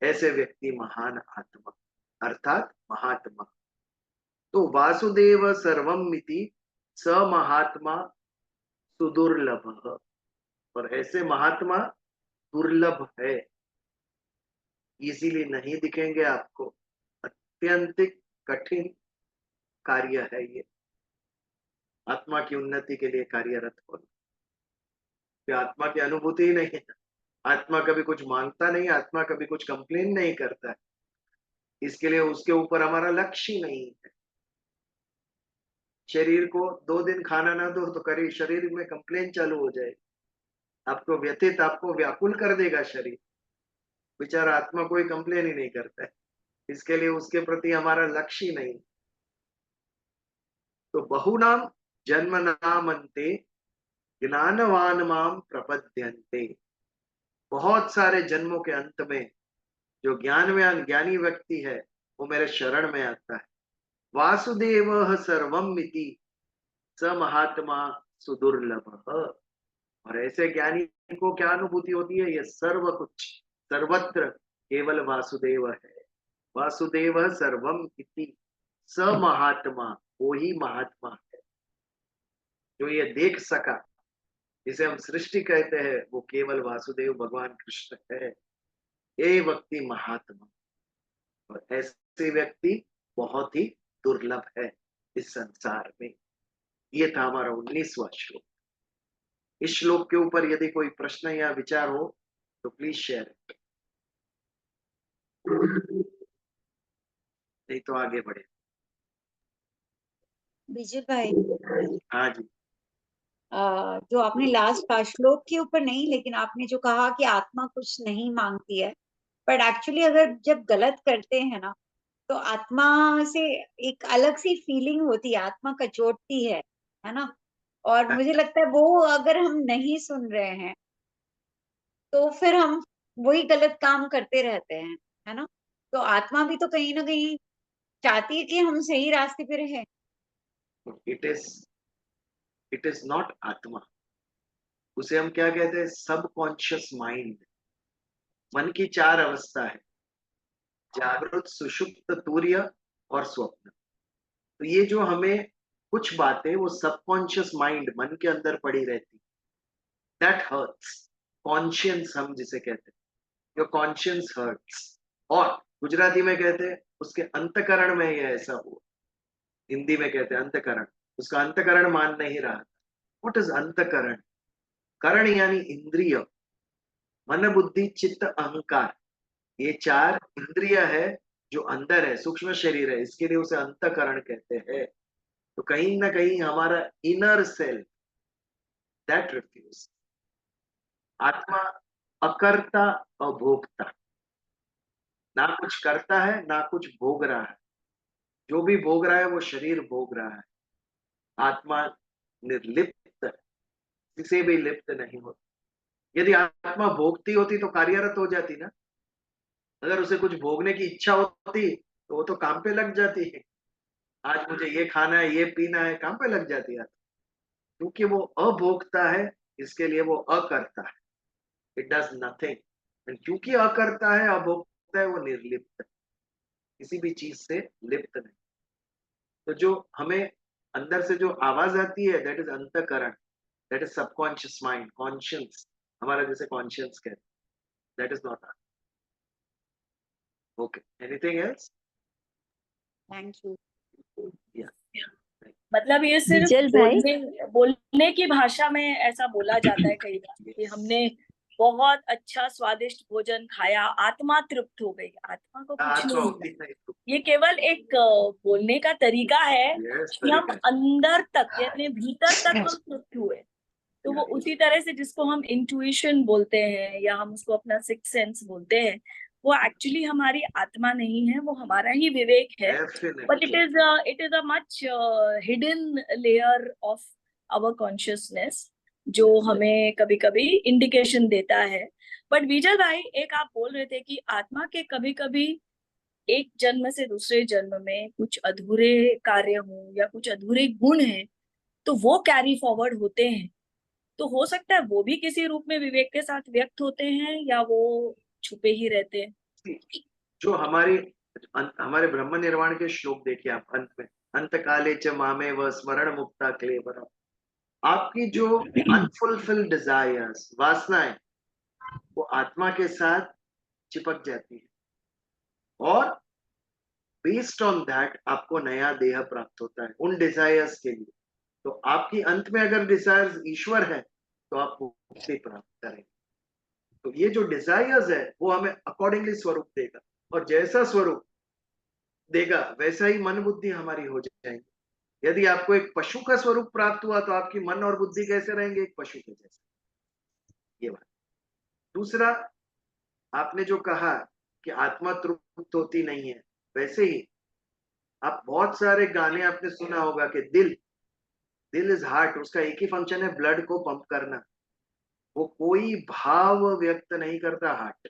ऐसे व्यक्ति महान आत्मा अर्थात महात्मा। तो वासुदेव सर्वम मिति स महात्मा सुदुर्लभ, और ऐसे महात्मा दुर्लभ है, इजीली नहीं दिखेंगे आपको। अत्यंत कठिन कार्य है ये, आत्मा की उन्नति के लिए कार्यरत होना। आत्मा की अनुभूति ही नहीं है, आत्मा कभी कुछ मांगता नहीं, आत्मा कभी कुछ कंप्लेन नहीं करता है। इसके लिए उसके ऊपर हमारा लक्ष्य ही नहीं है। शरीर को 2 दिन खाना ना दो तो करीब शरीर में कंप्लेन चालू हो जाए, आपको व्यथित, आपको व्याकुल कर देगा शरीर। बेचारा आत्मा कोई कंप्लेन ही नहीं करता है, इसके लिए उसके प्रति हमारा लक्ष्य ही नहीं। तो बहुनाम जन्म नामन्ते ज्ञानवान माम प्रपद्यन्ते, बहुत सारे जन्मों के अंत में जो ज्ञानवान ज्ञानी व्यक्ति है वो मेरे शरण में आता है। वासुदेव सर्वम इति स महात्मा सुदुर्लभ। और ऐसे ज्ञानी को क्या अनुभूति होती है? ये सर्व कुछ सर्वत्र केवल वासुदेव है। वासुदेव सर्वम इति स महात्मा, वो ही महात्मा है जो ये देख सका, जिसे हम सृष्टि कहते हैं, वो केवल वासुदेव भगवान कृष्ण है। ये व्यक्ति महात्मा, और ऐसे व्यक्ति बहुत ही दुर्लभ है इस संसार में। ये था हमारा 19वां श्लोक। इस श्लोक के ऊपर यदि कोई प्रश्न या विचार हो तो प्लीज शेयर, नहीं तो आगे बढ़े। विजय भाई, हाँ जी। जो आपने लास्ट का श्लोक के ऊपर नहीं, लेकिन आपने जो कहा कि आत्मा कुछ नहीं मांगती है, बट एक्चुअली अगर जब गलत करते हैं ना तो आत्मा से एक अलग सी फीलिंग होती है, आत्मा कचोटती है ना। और मुझे लगता है वो अगर हम नहीं सुन रहे हैं तो फिर हम वही गलत काम करते रहते हैं, है ना। तो आत्मा भी तो कहीं ना कहीं चाहती है कि हम सही रास्ते पे रहे। इट इज नॉट आत्मा, उसे हम क्या कहते हैं? Subconscious mind. मन की 4 अवस्था है, जागृत, सुषुप्त, तुर्य और स्वप्न। तो ये जो हमें कुछ बातें, वो सबकॉन्शियस माइंड मन के अंदर पड़ी रहती, दैट हर्ट्स। कॉन्शियंस हम जिसे कहते हैं, योर कॉन्शियंस हर्ट्स। और गुजराती में कहते हैं उसके अंतकरण में ये ऐसा हुआ, हिंदी में कहते हैं अंतकरण, उसका अंतकरण मान नहीं रहा। व्हाट इज अंतकरण? करण यानी इंद्रिय, मन बुद्धि चित्त अहंकार, ये 4 इंद्रिय है जो अंदर है, सूक्ष्म शरीर है, इसके लिए उसे अंतकरण कहते हैं। तो कहीं ना कहीं हमारा इनर सेल्फ, दैट रिफ्यूज। आत्मा अकर्ता अभोक्ता, ना कुछ करता है ना कुछ भोग रहा है। जो भी भोग रहा है वो शरीर भोग रहा है। आत्मा निर्लिप्त है, किसी भी लिप्त नहीं होती। यदि आत्मा भोगती होती तो कार्यरत हो जाती ना। अगर उसे कुछ भोगने की इच्छा होती तो वो तो काम पे लग जाती है। आज मुझे ये खाना है, ये पीना है, काम पे लग जाती है। क्योंकि वो अभोक्ता है, इसके लिए वो अकर्ता है, इट डज नथिंग। क्योंकि अकर्ता है, अभोक्ता है, वो निर्लिप्त है, किसी भी चीज से लिप्त नहीं। तो जो हमें अंदर से जो आवाज आती है, दैट इज अंतकरण, that is subconscious mind, conscience, हमारा जैसे कॉन्शियंस कहते हैं, that is not. Okay, anything else? Thank you. मतलब ये सिर्फ विजल भाई, बोलने की भाषा में ऐसा बोला जाता है कई बार कि हमने बहुत अच्छा स्वादिष्ट भोजन खाया, आत्मा तृप्त हो गई। आत्मा को कुछ नहीं मिला, ये केवल एक बोलने का तरीका है कि हम अंदर तक यानी भीतर तक हम तृप्त हुए। तो वो उसी तरह से जिसको हम इंट्यूशन बोलते हैं या हम उसको अपना सिक्स सेंस बोलते हैं, वो एक्चुअली हमारी आत्मा नहीं है, वो हमारा ही विवेक है। But it is a much hidden layer of our consciousness जो हमें कभी कभी इंडिकेशन देता है। बट विजय भाई, एक आप बोल रहे थे कि आत्मा के कभी कभी एक जन्म से दूसरे जन्म में कुछ अधूरे कार्य हो या कुछ अधूरे गुण हैं तो वो कैरी फॉरवर्ड होते हैं। तो हो सकता है वो भी किसी रूप में विवेक के साथ व्यक्त होते हैं या वो छुपे ही रहते हैं। जो हमारे ब्रह्म निर्वाण के श्लोक देखिए आप, अंत में अंत काले च मामे व स्मरण मुक्ता क्लेवर। आपकी जो अनफुलफिल्ड डिजायर्स, वासनाएं, वो आत्मा के साथ चिपक जाती है और बेस्ड ऑन दैट आपको नया देह प्राप्त होता है उन डिजायर्स के लिए। तो आपकी अंत में अगर डिजायर्स ईश्वर है तो आप मुक्ति प्राप्त करेंगे। तो ये जो डिजायर्स है वो हमें अकॉर्डिंगली स्वरूप देगा, और जैसा स्वरूप देगा, वैसा ही मन बुद्धि हमारी हो जाएगी। यदि आपको एक पशु का स्वरूप प्राप्त हुआ तो आपकी मन और बुद्धि कैसे रहेंगे? एक पशु के जैसे। ये बात। दूसरा, आपने जो कहा कि आत्मा तृप्त होती नहीं है, वैसे ही आप बहुत सारे गाने आपने सुना होगा कि दिल इज हार्ट, उसका एक ही फंक्शन है ब्लड को पंप करना। वो कोई भाव व्यक्त नहीं करता हार्ट।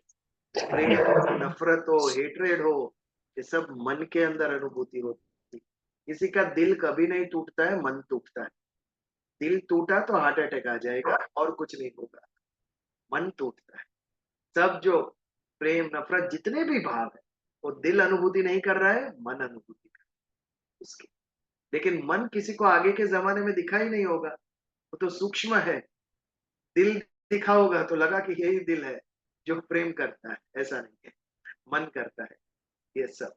प्रेम हो, नफरत हो, हेट्रेड हो, ये सब मन के अंदर अनुभूति होती। किसी का दिल कभी नहीं टूटता है, मन टूटता है। दिल टूटा तो हार्ट अटैक आ जाएगा और कुछ नहीं होगा। मन टूटता है। सब जो प्रेम नफरत जितने भी भाव है वो दिल अनुभूति नहीं कर रहा है, मन अनुभूति कर रहा है उसकी। लेकिन मन किसी को आगे के जमाने में दिखा ही नहीं होगा, वो तो सूक्ष्म है। दिल दिखा होगा तो लगा कि यही दिल है जो प्रेम करता है, ऐसा नहीं है, मन करता है ये सब।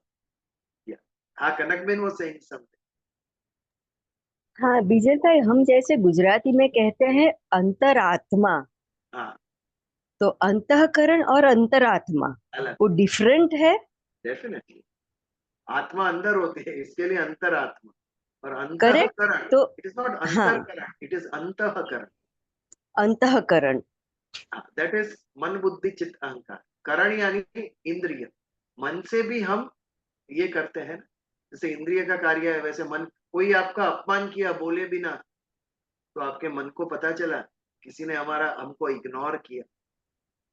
हाँ, कनकबेन वो saying something. हाँ विजय भाई, हम जैसे गुजराती में कहते हैं अंतरात्मा, हाँ, तो अंतःकरण और अंतरात्मा अलग। वो डिफरेंट है। डेफिनेटली आत्मा अंदर होती है, इसके लिए अंतरात्मा। और करेक्ट, अंतःकरण, तो इट इज नॉट हाँ, अंतरकरण, इट इज अंतःकरण। अंतःकरण। दैट इज मन बुद्धि चित्त अहंकार। करण यानी इंद्रिय। मन से भी हम ये करते हैं ना, जैसे इंद्रिय का कार्य है वैसे मन। कोई आपका अपमान किया बोले बिना, तो आपके मन को पता चला किसी ने हमको इग्नोर किया,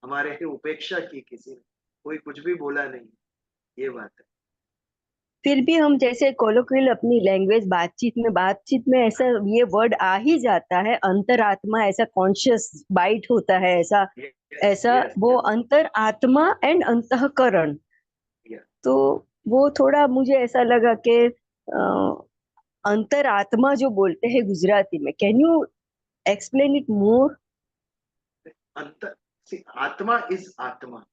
हमारे उपेक्षा की किसी ने, कोई कुछ भी बोला नहीं। ये बात है। फिर भी हम जैसे कोलोक्वियल अपनी लैंग्वेज बातचीत में ऐसा ये वर्ड आ ही जाता है, अंतरात्मा, ऐसा कॉन्शियस बाइट होता है, ऐसा ऐसा वो अंतरात्मा एंड अंतःकरण। तो वो थोड़ा मुझे ऐसा लगा कि अंतरात्मा जो बोलते हैं गुजराती में, can you explain it more? आत्मा इज आत्मा।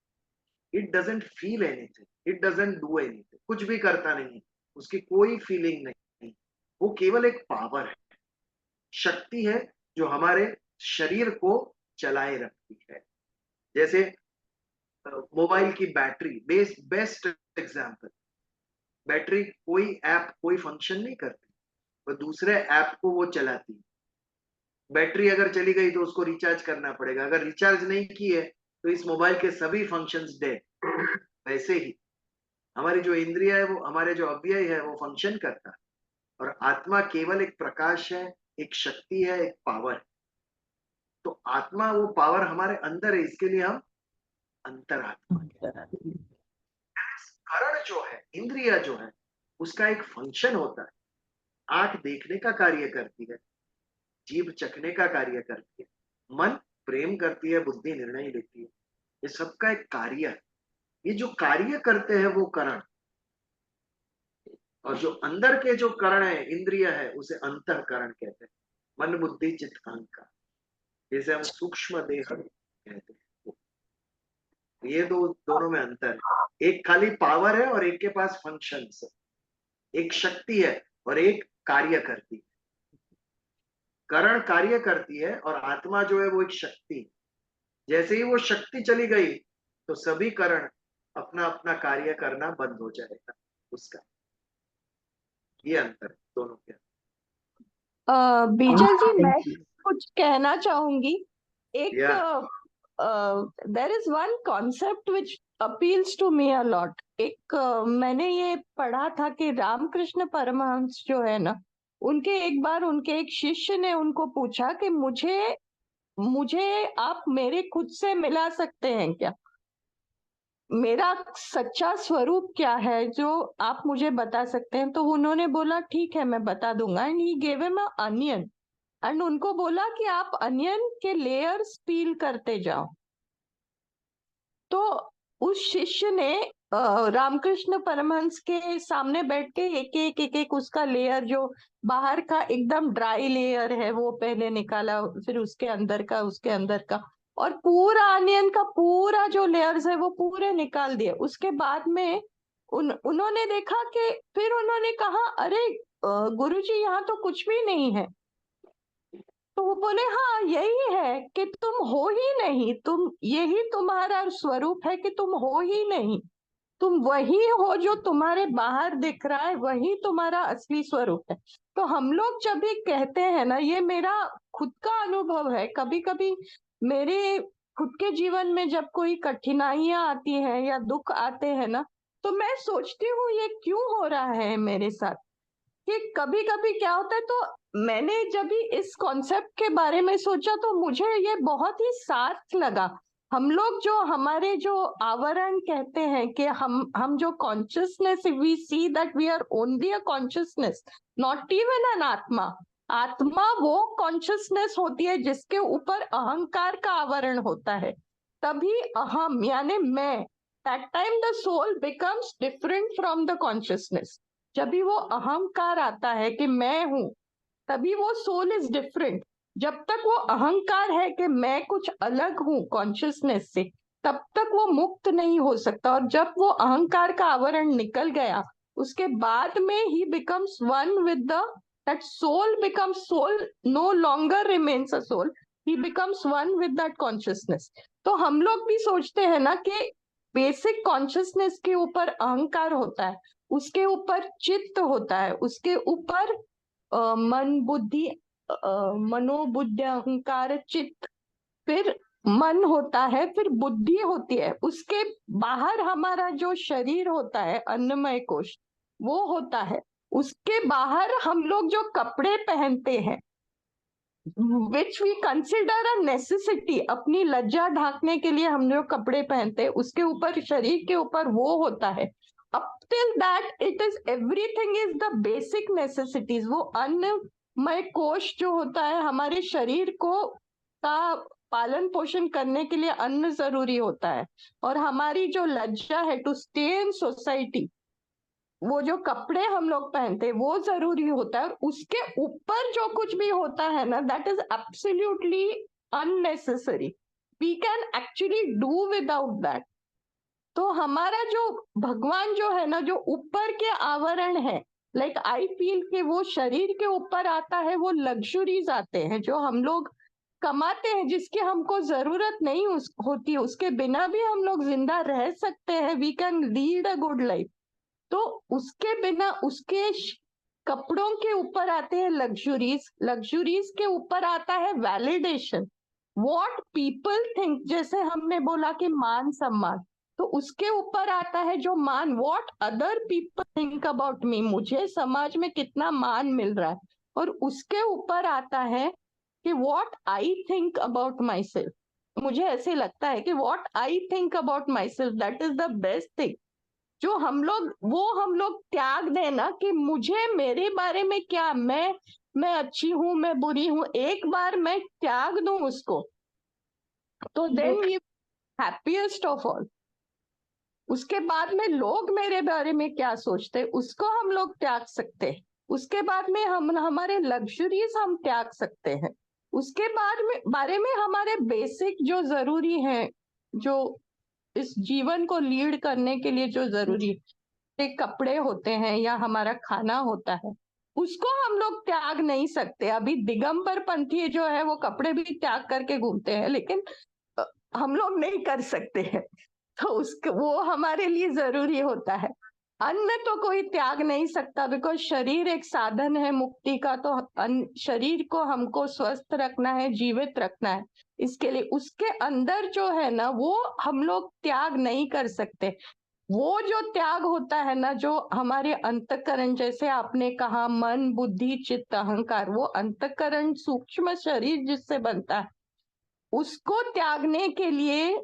It doesn't feel anything, it doesn't do anything, कुछ भी करता नहीं, उसकी कोई फीलिंग नहीं। वो केवल एक पावर है, शक्ति है जो हमारे शरीर को चलाए रखती है। जैसे मोबाइल की बैटरी, बेस्ट एग्जांपल। बैटरी कोई ऐप कोई फंक्शन नहीं करती, वो दूसरे ऐप को वो चलाती है। बैटरी अगर चली गई तो उसको रिचार्ज करना पड़ेगा, अगर रिचार्ज नहीं की है तो इस मोबाइल के सभी फंक्शंस डेड। वैसे ही हमारी जो इंद्रिय है, वो हमारे जो अव्यय है, वो फंक्शन करता है। और आत्मा केवल एक प्रकाश है, एक शक्ति है, एक पावर है। तो आत्मा वो पावर हमारे अंदर है, इसके लिए हम अंतरात्मा। करण जो है, इंद्रिय जो है, उसका एक फंक्शन होता है। आंख देखने का कार्य करती है, जीभ चखने का कार्य करती है, मन प्रेम करती है, बुद्धि निर्णय लेती है। ये सबका एक कार्य है। ये जो कार्य करते हैं वो करण, और जो अंदर के जो करण है, इंद्रिय है, उसे अंतःकरण कहते हैं। मन बुद्धि चित्त अहंकार, जैसे हम सूक्ष्म देह कहते हैं। ये दोनों में अंतर है। एक खाली पावर है और एक के पास फंक्शंस है। एक शक्ति है और एक कार्य करती है। करण कार्य करती है और आत्मा जो है वो एक शक्ति है। जैसे ही वो शक्ति चली गई तो सभी करण अपना अपना कार्य करना बंद हो जाएगा उसका। ये अंतर है दोनों के। बीजल जी, मैं कुछ कहना चाहूंगी। एक there is one concept which appeals to me a lot. एक मैंने ये पढ़ा था कि रामकृष्ण परमहंस जो है ना, एक बार उनके एक शिष्य ने उनको पूछा कि मुझे आप मेरे खुद से मिला सकते हैं क्या? मेरा सच्चा स्वरूप क्या है जो आप मुझे बता सकते हैं? तो उन्होंने बोला ठीक है, मैं बता दूंगा। And he gave him a onion and उनको बोला कि आप अनियन के लेयर्स पील करते जाओ। तो उस शिष्य ने रामकृष्ण परमहंस के सामने बैठ के एक उसका लेयर, जो बाहर का एकदम ड्राई लेयर है, वो पहले निकाला, फिर उसके अंदर का, और पूरा अनियन का पूरा जो लेयर्स है वो पूरे निकाल दिए। उसके बाद में उन्होंने देखा कि फिर उन्होंने कहा, अरे गुरुजी, यहाँ तो कुछ भी नहीं है। तो वो बोले, हाँ यही है कि तुम हो ही नहीं, यही तुम्हारा स्वरूप है कि तुम हो ही नहीं। तुम वही हो जो तुम्हारे बाहर दिख रहा है, वही तुम्हारा असली स्वरूप है। तो हम लोग जब भी कहते हैं ना, ये मेरा खुद का अनुभव है, कभी कभी मेरे खुद के जीवन में जब कोई कठिनाइयां आती हैं या दुख आते हैं ना, तो मैं सोचती हूँ ये क्यों हो रहा है मेरे साथ, कि कभी कभी क्या होता है। तो मैंने जब भी इस कॉन्सेप्ट के बारे में सोचा तो मुझे ये बहुत ही सार्थ लगा। हम लोग जो हमारे जो आवरण कहते हैं कि हम जो consciousness, we see that we are only a consciousness, not even an atma. आत्मा वो कॉन्शियसनेस होती है जिसके ऊपर अहंकार का आवरण होता है, तभी अहम यानी मैं, that time the soul becomes different from the consciousness. जब भी वो अहंकार आता है कि मैं हूं, तभी वो सोल इज डिफरेंट। जब तक वो अहंकार है कि मैं कुछ अलग हूं कॉन्शियसनेस से, तब तक वो मुक्त नहीं हो सकता। और जब वो अहंकार का आवरण निकल गया, उसके बाद में ही becomes one with the, that soul becomes soul, no longer remains a soul, he becomes one with that consciousness. तो हम लोग भी सोचते हैं ना कि बेसिक कॉन्शियसनेस के ऊपर अहंकार होता है, उसके ऊपर चित्त होता है, उसके ऊपर मन बुद्धि, मनोबुद्धि अहंकार चित्त, फिर मन होता है, फिर बुद्धि होती है, उसके बाहर हमारा जो शरीर होता है अन्नमय कोश वो होता है, उसके बाहर हम लोग जो कपड़े पहनते हैं which we consider a necessity, अपनी लज्जा ढांकने के लिए हम जो कपड़े पहनते हैं, उसके ऊपर शरीर के ऊपर वो होता है। up till that it is everything is the basic necessities। वो अन्नमय कोश जो होता है, हमारे शरीर को का पालन पोषण करने के लिए अन्न जरूरी होता है, और हमारी जो लज्जा है टू स्टे इन सोसाइटी, वो जो कपड़े हम लोग पहनते हैं वो जरूरी होता है। और उसके ऊपर जो कुछ भी होता है ना, that is absolutely unnecessary, we can actually do without that. तो हमारा जो भगवान जो है ना, जो ऊपर के आवरण है, लाइक आई फील कि वो शरीर के ऊपर आता है, वो लग्जरीज आते हैं जो हम लोग कमाते हैं, जिसकी हमको जरूरत नहीं होती, उसके बिना भी हम लोग जिंदा रह सकते हैं, we can lead a good life. तो उसके बिना, उसके कपड़ों के ऊपर आते हैं लग्जरीज, लग्जरीज के ऊपर आता है वैलिडेशन, व्हाट पीपल थिंक, जैसे हमने बोला कि मान सम्मान, तो उसके ऊपर आता है जो मान, what other people think about me, मुझे समाज में कितना मान मिल रहा है। और उसके ऊपर आता है कि what I think about my self, मुझे ऐसे लगता है कि what I think about my self that is the best thing. जो हम लोग त्याग देना कि मुझे मेरे बारे में क्या, मैं अच्छी हूं, मैं बुरी हूं, एक बार मैं त्याग दूं उसको, तो then we happiest of all. उसके बाद में लोग मेरे बारे में क्या सोचते हैं उसको हम लोग त्याग सकते हैं। उसके बाद में हम हमारे लग्जरीज हम त्याग सकते हैं। उसके बाद में बारे में हमारे बेसिक जो जरूरी है, जो इस जीवन को लीड करने के लिए जो जरूरी है, कपड़े होते हैं या हमारा खाना होता है, उसको हम लोग त्याग नहीं सकते। अभी दिगंबर पंथी जो है वो कपड़े भी त्याग करके घूमते हैं, लेकिन हम लोग नहीं कर सकते हैं, तो उसको वो हमारे लिए जरूरी होता है। अन्न तो कोई त्याग नहीं सकता, बिकॉज शरीर एक साधन है मुक्ति का, तो शरीर को हमको स्वस्थ रखना है, जीवित रखना है, इसके लिए उसके अंदर जो है ना वो हम लोग त्याग नहीं कर सकते। वो जो त्याग होता है ना, जो हमारे अंतःकरण, जैसे आपने कहा मन बुद्धि चित्त अहंकार, वो अंतःकरण सूक्ष्म शरीर जिससे बनता है, उसको त्यागने के लिए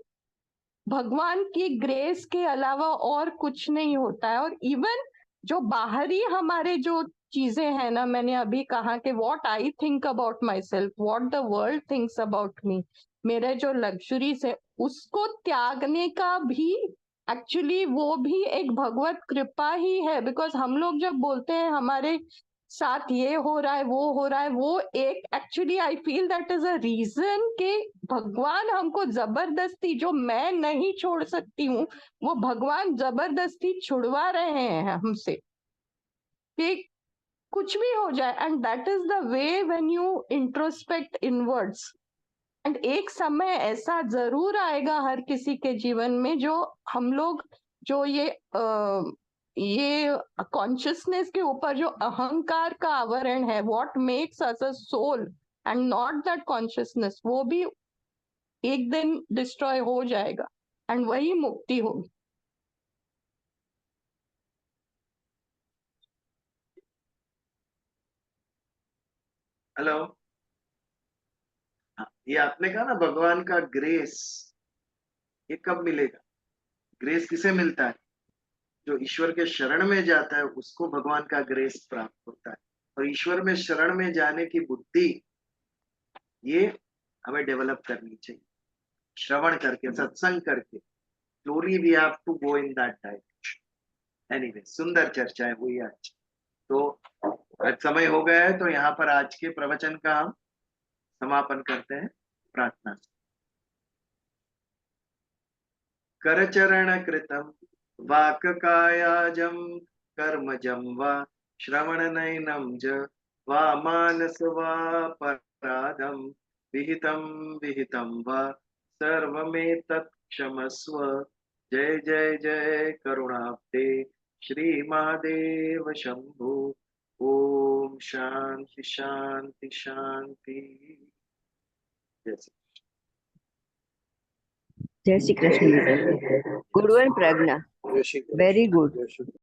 भगवान की ग्रेस के अलावा और कुछ नहीं होता है। और इवन जो बाहरी हमारे जो चीजें हैं ना, मैंने अभी कहा कि what I think about my self, what the world thinks about me, मेरे जो लग्जरीज है, उसको त्यागने का भी एक्चुअली वो भी एक भगवत कृपा ही है। बिकॉज हम लोग जब बोलते हैं हमारे साथ ये हो रहा है वो हो रहा है, वो एक actually I feel that is a reason कि भगवान हमको जबरदस्ती, जो मैं नहीं छोड़ सकती हूँ वो भगवान जबरदस्ती छुड़वा रहे हैं हमसे, कि कुछ भी हो जाए। And that is the way when you introspect inwards. And एक समय ऐसा जरूर आएगा हर किसी के जीवन में, जो हम लोग जो ये कॉन्शियसनेस के ऊपर जो अहंकार का आवरण है, what makes us a soul and not that consciousness, वो भी एक दिन डिस्ट्रॉय हो जाएगा एंड वही मुक्ति होगी। हेलो, ये आपने कहा ना भगवान का ग्रेस, ये कब मिलेगा? ग्रेस किसे मिलता है? जो ईश्वर के शरण में जाता है उसको भगवान का ग्रेस प्राप्त होता है। और ईश्वर में शरण में जाने की बुद्धि ये हमें डेवलप करनी चाहिए, श्रवण करके, सत्संग करके। Slowly we have to go in that direction. Anyway, सुंदर चर्चा हुई आज। तो आज समय हो गया है, तो यहाँ पर आज के प्रवचन का हम समापन करते हैं प्रार्थना से। करचरण कृतम वाक कायाजम कर्मजम वा श्रवण नयनम ज वा मानस वा पराधम विहितम विहितम वा सर्वमेतत् क्षमस्व। जय जय जय करुणाब्दे श्री महादेव शंभु। ओम शांति शांति शांति। जय श्री कृष्ण। गुरु एंड प्रज्ञा, वेरी गुड।